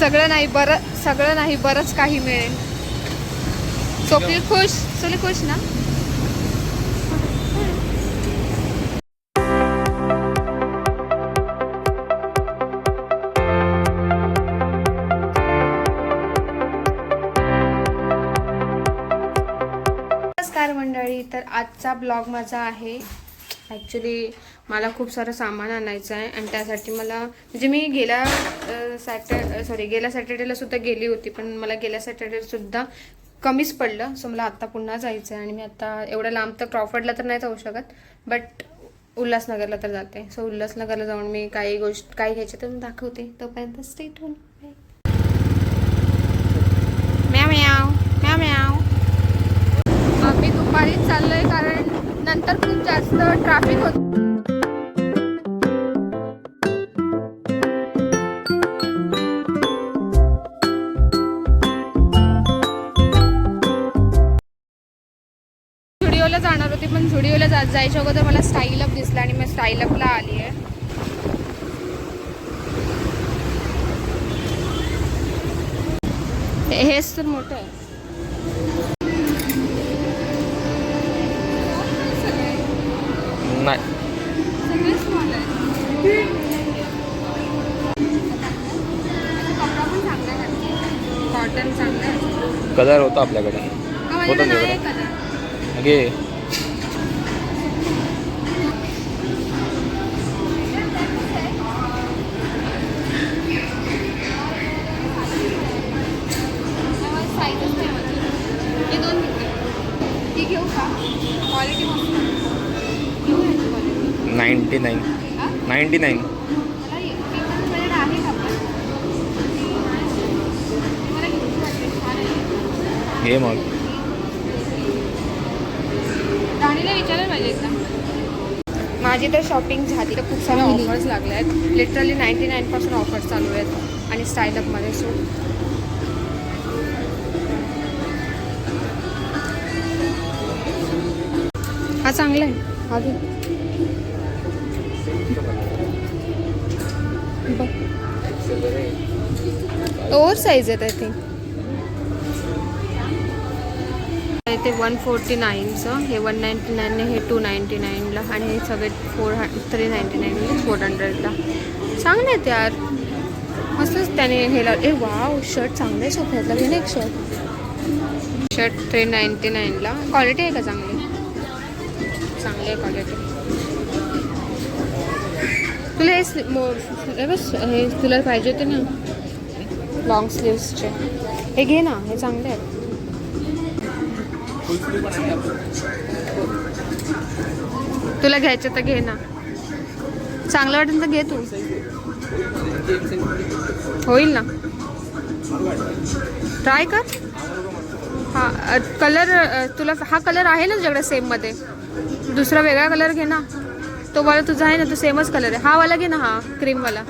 सगळं नाही बरंच काही मिळेल. स्वप्नील खुश, सोली खुश ना. नमस्कार मंडळी, तर आजचा ब्लॉग माझा आहे. ॲक्च्युली मला खूप सारं सामान आणायचं आहे आणि त्यासाठी मला म्हणजे मी गेल्या सॅटर्डेला सुद्धा गेली होती, पण मला गेल्या सॅटर्डेसुद्धा कमीच पडलं. सो मला आत्ता पुन्हा जायचं आहे आणि मी आता एवढं लांब तर क्रॉफर्डला तर नाही जाऊ शकत, बट उल्हासनगरला तर जाते. सो उल्हासनगरला जाऊन मी काही घ्यायचे तर दाखवते. तोपर्यंत स्टे ट्यून. म्याव म्याव म्याव म्याव. आम्ही दुपारीच चाललोय कारण नंतर खूप जास्त ट्रॅफिक होत. झुडिओला जाणार होती, पण झुडिओला जायच्या अगोदर मला स्टाईल अप दिसला आणि मी स्टाईल अपला आली आहे. हेच तर मोठं आहे. नाही सगळे स्मॉल आहे. कपडा पण चांगला आहे, कॉटन चांगला आहे. कलर होता आपल्याकडे. होता नाही कलर. घे. साईजच नाही माझी. हे 2 मिळते. ती घेऊ का? क्वालिटी मस्त आहे. घेऊ ह्याची क्वालिटी 99. 99. मला पेपरमध्ये आहे का पण मला घेऊन वाटते. छान आहे. घे मग. राणीला विचारायला पाहिजे एकदा. माझी तर शॉपिंग झाली. तर खूप साऱ्या ऑफर्स लागल्या आहेत. लिटरली 99% ऑफर्स चालू आहेत आणि स्टाईल अपमध्ये. सो हा चांगला आहे. हा घे. बघ ओव्हर साईज आहेत आय थिंक. ते 149चं, हे 199, हे 299ला आणि हे सगळे 399 400ला. चांगले आहेत यार, मस्तच. त्याने हे ए वाव, शर्ट चांगले आहे. सोफ्यातला घे ना एक शर्ट 399ला. क्वालिटी आहे का चांगली? चांगली आहे क्वालिटी. तुला हे तुला पाहिजे होते ना लॉंग स्लीव्सचे, हे घे ना, हे चांगले आहेत. तुला घ्यायचं तर घे ना, चांगलं वाटेल तर घे तू. होईल ना, ट्राय कर. हा कलर तुला हा कलर आहे ना तुझ्याकडे सेममध्ये. दुसरा वेगळा कलर घे ना. तो वाला तुझा आहे ना, तो सेमच कलर आहे. हा वाला घे ना, हा क्रीमवाला.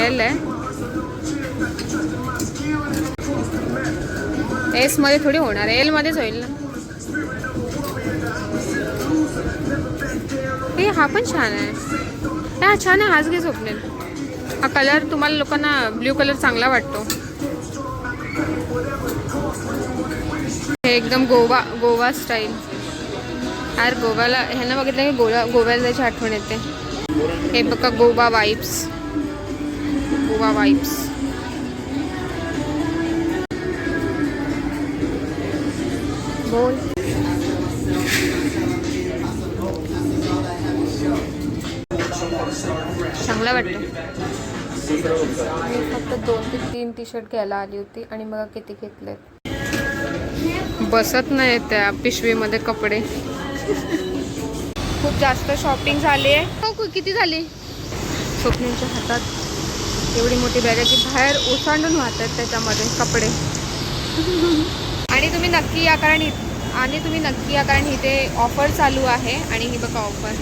एल आहे. एस मध्ये थोडी होणार आहे, एल मध्येच होईल ना. हे हा पण छान आहे. हा छान आहे, हाच घे स्वप्नील. हा कलर तुम्हाला लोकांना ब्ल्यू कलर चांगला वाटतो. हे एकदम गोवा स्टाईल. यार गोव्याला ह्यांना बघितलं की गोव्याला जायची आठवण येते. हे बघा गोवा वाइब्स. बोल. चांगला वाटतं. मी फक्त 2 ते 3 टी शर्ट घ्यायला आली होती आणि मग किती घेतले. बसत नाही त्या पिशवीमध्ये कपडे. खूप जास्त शॉपिंग झाली आहे. हो, किती झाली? स्वप्नीलच्या हातात एवढी मोठी बॅग आहे की बाहेर ओसांडून वाहतात त्याच्यामध्ये कपडे. आणि तुम्ही नक्की या कारण इथे ऑफर चालू आहे. आणि ही बघा ऑफर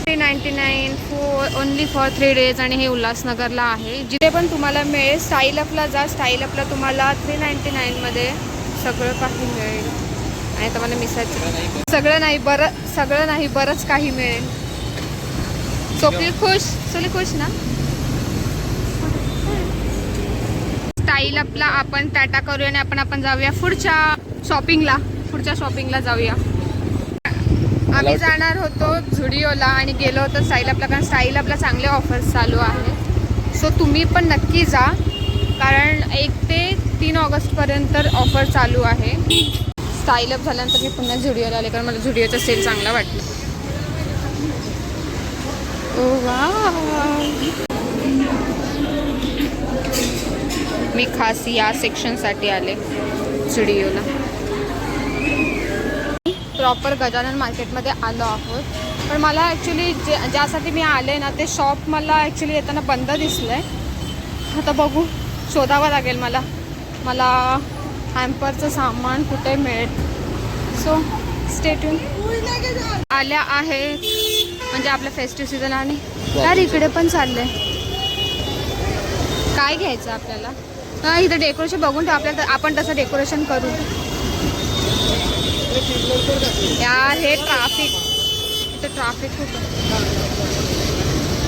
399 ओनली फॉर 3 days. आणि हे उल्हासनगरला आहे. जिथे पण तुम्हाला मिळेल. स्टाईल अपला जा. स्टाईल अपला तुम्हाला 399मध्ये सगळं काही मिळेल. आणि आता मला मिसायचं सगळं नाही बरंच काही मिळेल. स्वप्नील खुश, सोली खुश ना. स्टाईल आपला आपण टाटा करूया आणि आपण जाऊया पुढच्या शॉपिंगला जाऊया. आम्ही जाणार होतो झुडिओला आणि गेलो होतो स्टाईल आपला, कारण स्टाईल आपला चांगले ऑफर्स चालू आहे. सो तुम्ही पण नक्की जा, कारण 1 ते 3 ऑगस्टपर्यंत ऑफर चालू आहे. स्टाईल अप झाल्यानंतर मी पुन्हा झुडिओला आले, कारण मला झुडिओचा सेल चांगला वाटला. ओ वाव, मी खास या सेक्शनसाठी आले झुडिओला. प्रॉपर गजानन मार्केटमध्ये आलो आहोत, पण मला ॲक्च्युली ज्यासाठी मी आले ना ते शॉप मला ॲक्च्युली येताना बंद दिसलं आहे. आता बघू, शोधावं लागेल मला हॅम्परचं सामान कुठे मिळेल. So stay tune. आल्या आहेत म्हणजे आपलं फेस्टिव्ह सीझन आणि यार इकडे पण चाललंय. काय घ्यायचं आपल्याला? इथं डेकोरेशन बघून ठेव, आपल्याला आपण तसं डेकोरेशन करू. यार हे ट्रॅफिक, इथं ट्रॅफिक खूप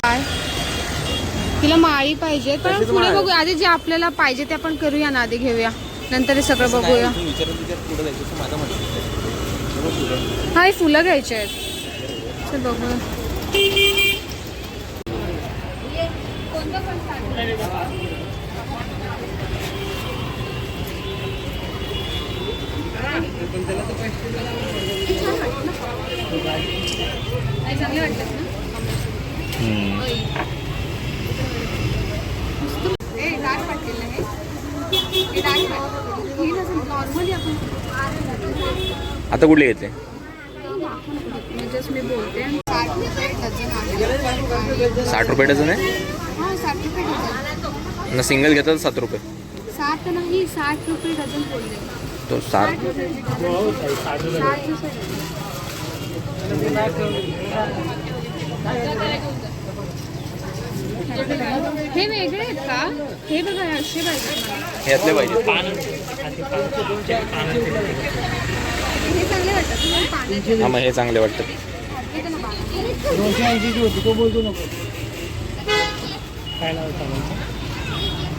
काय. तिला माळी पाहिजे, पण पुढे बघूया. आधी जे आपल्याला पाहिजे ते आपण करूया ना, आधी घेऊया, नंतर हे सगळं बघूया. हा, हे फुलं घ्यायचे आहेत. चल बघूया. कोणतं पण चांगले वाटतात ना. आता कुठले घेतले? मी बोलते 60 रुपये डझन आहे. हां 60 रुपये डझन. ना सिंगल घेतात 7 रुपये. 60 नाही, 60 रुपये डझन बोलले तो 60. हे वेगळे आहेत का? हे बघा असे पाहिजे. हे असले पाहिजे. हे चांगले वाटतात. हा, मग हे चांगले वाटतात.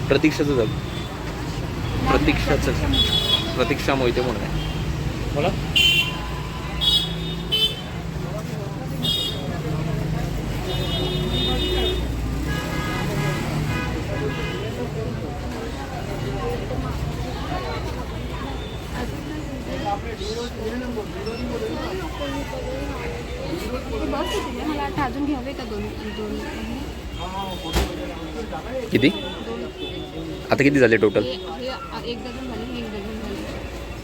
प्रतीक्षाचं जाऊ. प्रतीक्षा मोहिते म्हणून आहे. बोला. मला अजून घ्यावे का दोन? किती? आता किती झाले टोटल? 1 डझन झाले, 1 डझन झाले.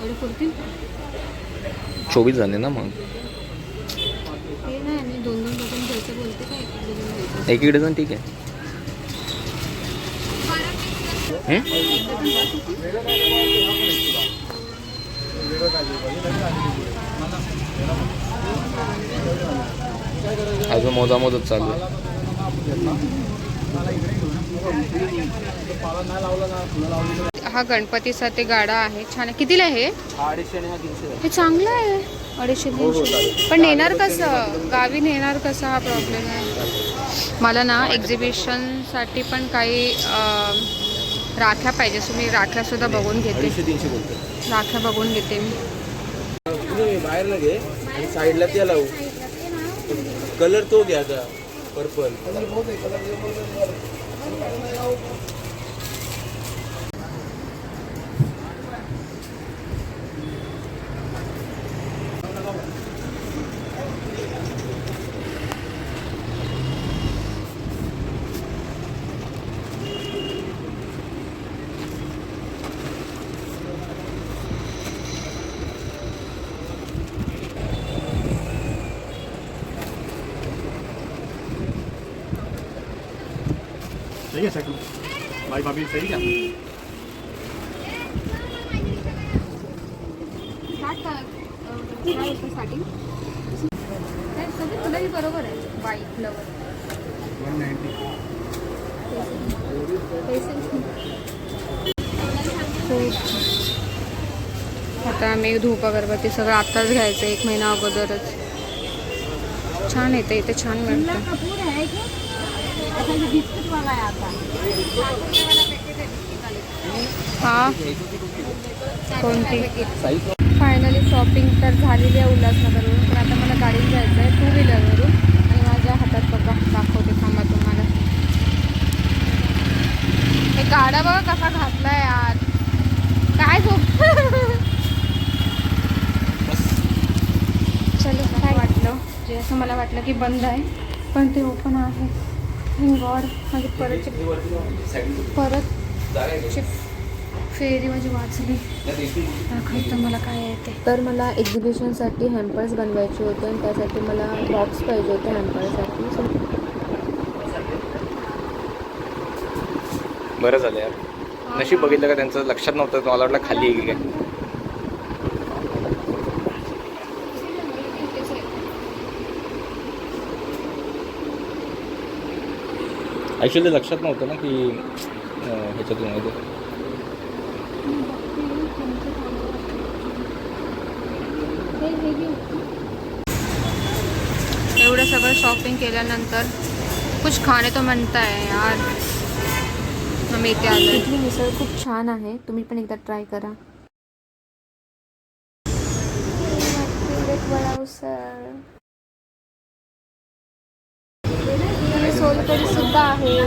एवढे पुरतील? 24 झाले ना मग. हे नाही, मी 2 डझन घ्यायचं बोलते का 1 डझन घ्यायचं? 1 डझन ठीक आहे. अजून मोजामोजच चालू आहे. हा गणपतीसाठी गाडा आहे, छान आहे. कितीला आहे हे? 250. हे चांगलं आहे. 250-300. पण नेणार कसं? गावी नेणार कसं, हा प्रॉब्लेम आहे. मला ना एक्झिबिशनसाठी पण काही राख्या पाहिजे, सो मी राख्यासुद्धा बघून घेते. 250-300 बोलतो. राख्या बघून घेते मी. बाहेर लगे आणि साईडला ते लावू. कलर तो घ्यायचा पर्पल. सही है सेकंड भाई भाभी सही क्या? स्टार्टिंग सगळे बरोबर आहे. White flower 190. आता आम्ही धूप अगरबत्ती सगळं आत्ताच घ्यायचं, 1 महिना अगोदरच. छान येतं इथे, छान मिळतं. हा कोणती फायनली शॉपिंग तर झालेली आहे उल्हासनगरवरून. पण आता मला गाडीत जायचं आहे 2 व्हीलरवरून. आणि माझ्या हातात बघा दाखवते थांबा तुम्हाला. हे गाडा बघा कसा घातलाय यार. काय झोप चलो काय वाटलं जे असं मला वाटलं की बंद आहे पण ते ओपन आहे. Thank God. माझी परत फेरी माझी वाचली. दाखवतं मला काय आहे ते. तर मला एक्झिबिशनसाठी हॅम्पर्स बनवायचे होते आणि त्यासाठी मला बॉक्स पाहिजे होते हॅम्परसाठी. बरं झालं यार. नशीब बघितलं का त्यांचं लक्षात नव्हतं. मला वाटलं खाली आहे की काय. ॲक्च्युली लक्षात नव्हतं ना की ह्याच्यातून आहे ते. एवढं सगळं शॉपिंग केल्यानंतर कुछ खाणे तो म्हणता है यार. आम्ही इथे आलो. इथली मिसळ खूप छान आहे. तुम्ही पण एकदा ट्राय करा. सोलकढी सुद्धा आहे.